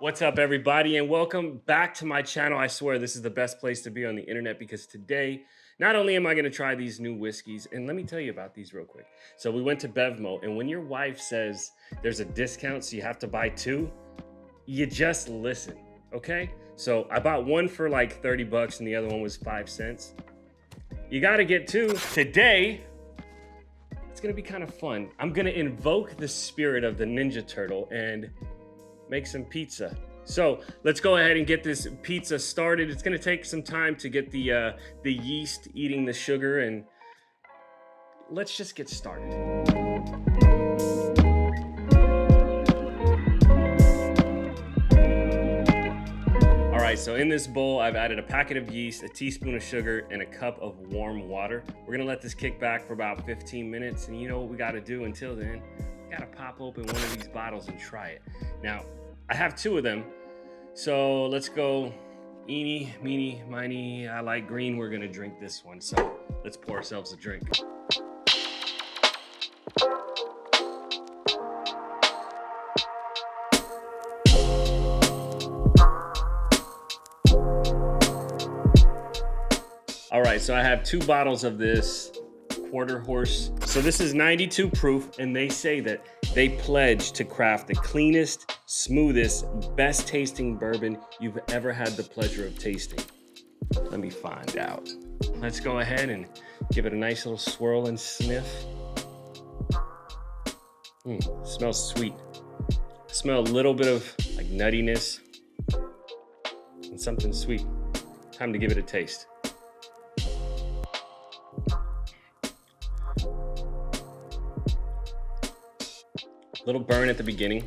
What's up, everybody, and welcome back to my channel. I swear this is the best place to be on the internet because today, not only am I going to try these new whiskeys, and let me tell you about these real quick. So we went to Bevmo, and when your wife says there's a discount, so you have to buy two, you just listen, okay? So I bought one for like 30 bucks and the other one was 5 cents. You got to get two. Today, it's going to be kind of fun. I'm going to invoke the spirit of the Ninja Turtle and make some pizza. So let's go ahead and get this pizza started. It's gonna take some time to get the yeast eating the sugar, and let's just get started. All right, so in this bowl, I've added a packet of yeast, a teaspoon of sugar, and a cup of warm water. We're gonna let this kick back for about 15 minutes, and you know what we gotta do until then? We gotta pop open one of these bottles and try it. Now, I have two of them, so let's go eeny, meeny, miny. I like green. We're gonna drink this one, so let's pour ourselves a drink. All right, so I have two bottles of this quarter horse. So this is 92 proof, and they say that they pledge to craft the cleanest, smoothest, best tasting bourbon you've ever had the pleasure of tasting. Let me find out. Let's go ahead and give it a nice little swirl and sniff. Smells sweet. I smell a little bit of like nuttiness and something sweet. Time to give it a taste. Little burn at the beginning.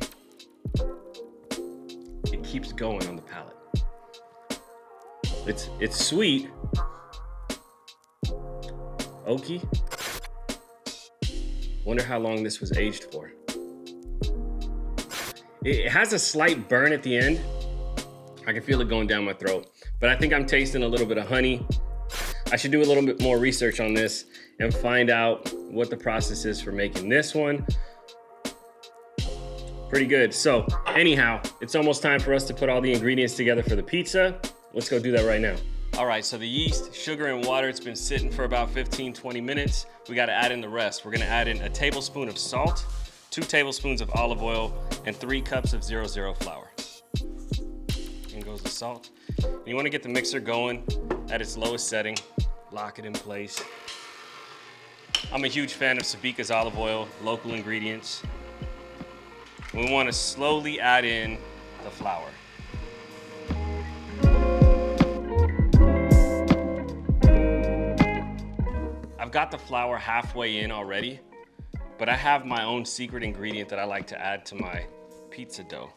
It keeps going on the palate. It's sweet, oaky. Wonder how long this was aged for. It has a slight burn at the end. I can feel it going down my throat, but I think I'm tasting a little bit of honey. I should do a little bit more research on this and find out what the process is for making this one. Pretty good. So anyhow, it's almost time for us to put all the ingredients together for the pizza. Let's go do that right now. All right, so the yeast, sugar, and water, it's been sitting for about 15, 20 minutes. We gotta add in the rest. We're gonna add in a tablespoon of salt, 2 tablespoons of olive oil, and 3 cups of 00 flour. In goes the salt. You wanna get the mixer going at its lowest setting, lock it in place. I'm a huge fan of Sabika's olive oil, local ingredients. We want to slowly add in the flour. I've got the flour halfway in already, but I have my own secret ingredient that I like to add to my pizza dough.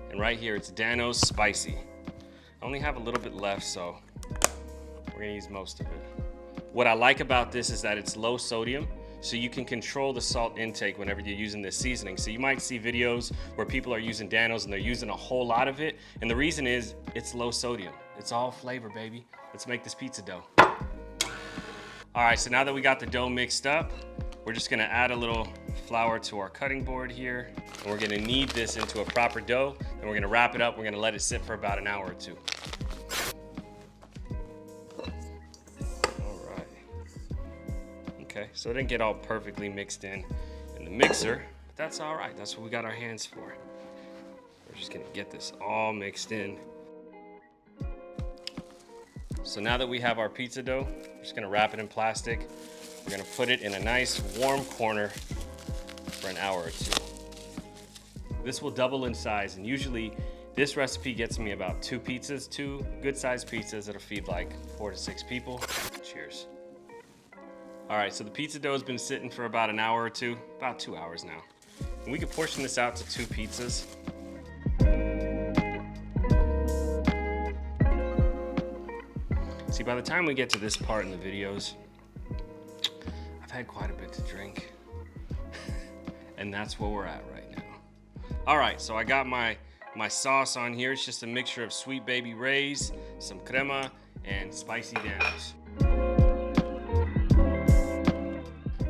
And right here, it's Dano's Spicy. I only have a little bit left, so we're gonna use most of it. What I like about this is that it's low sodium, so you can control the salt intake whenever you're using this seasoning. So you might see videos where people are using Dano's and they're using a whole lot of it. And the reason is it's low sodium. It's all flavor, baby. Let's make this pizza dough. All right, so now that we got the dough mixed up, we're just gonna add a little flour to our cutting board here. And we're gonna knead this into a proper dough. And we're gonna wrap it up. We're gonna let it sit for about an hour or two. Okay, so it didn't get all perfectly mixed in the mixer, but that's all right. That's what we got our hands for. We're just gonna get this all mixed in. So now that we have our pizza dough, we're just gonna wrap it in plastic. We're gonna put it in a nice warm corner for an hour or two. This will double in size, and usually this recipe gets me about 2 pizzas, 2 good-sized pizzas that'll feed like 4 to 6 people. Cheers. All right, so the pizza dough has been sitting for about an hour or two, about 2 hours now. And we can portion this out to 2 pizzas. See, by the time we get to this part in the videos, I've had quite a bit to drink. And that's where we're at right now. All right, so I got my sauce on here. It's just a mixture of Sweet Baby Ray's, some crema, and spicy Dano's.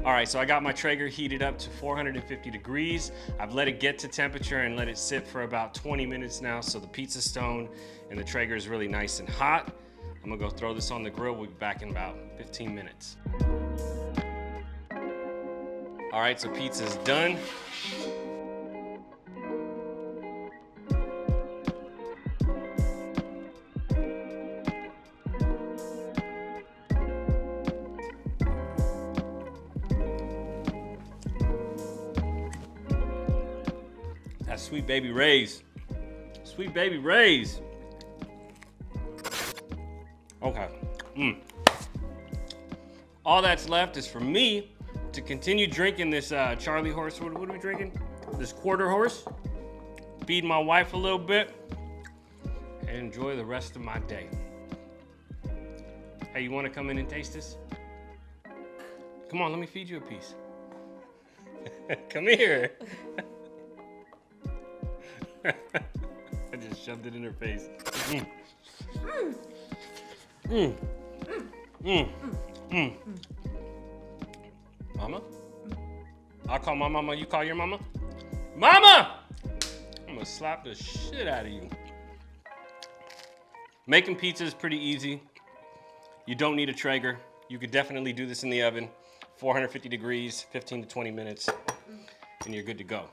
All right, so I got my Traeger heated up to 450 degrees. I've let it get to temperature and let it sit for about 20 minutes now, so the pizza stone and the Traeger is really nice and hot. I'm gonna go throw this on the grill. We'll be back in about 15 minutes. All right, so pizza's done. That sweet baby Ray's. Sweet baby Ray's. Okay. All that's left is for me to continue drinking this Charlie horse. What are we drinking? This quarter horse. Feed my wife a little bit and enjoy the rest of my day. Hey, you want to come in and taste this? Come on, let me feed you a piece. Come here. I just shoved it in her face. Mama? I'll call my mama, you call your mama? Mama! I'm gonna slap the shit out of you. Making pizza is pretty easy. You don't need a Traeger. You could definitely do this in the oven, 450 degrees, 15 to 20 minutes, and you're good to go.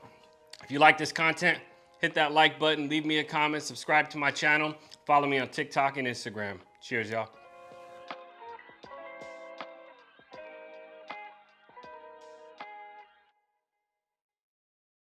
If you like this content, hit that like button, leave me a comment, subscribe to my channel, follow me on TikTok and Instagram. Cheers, y'all.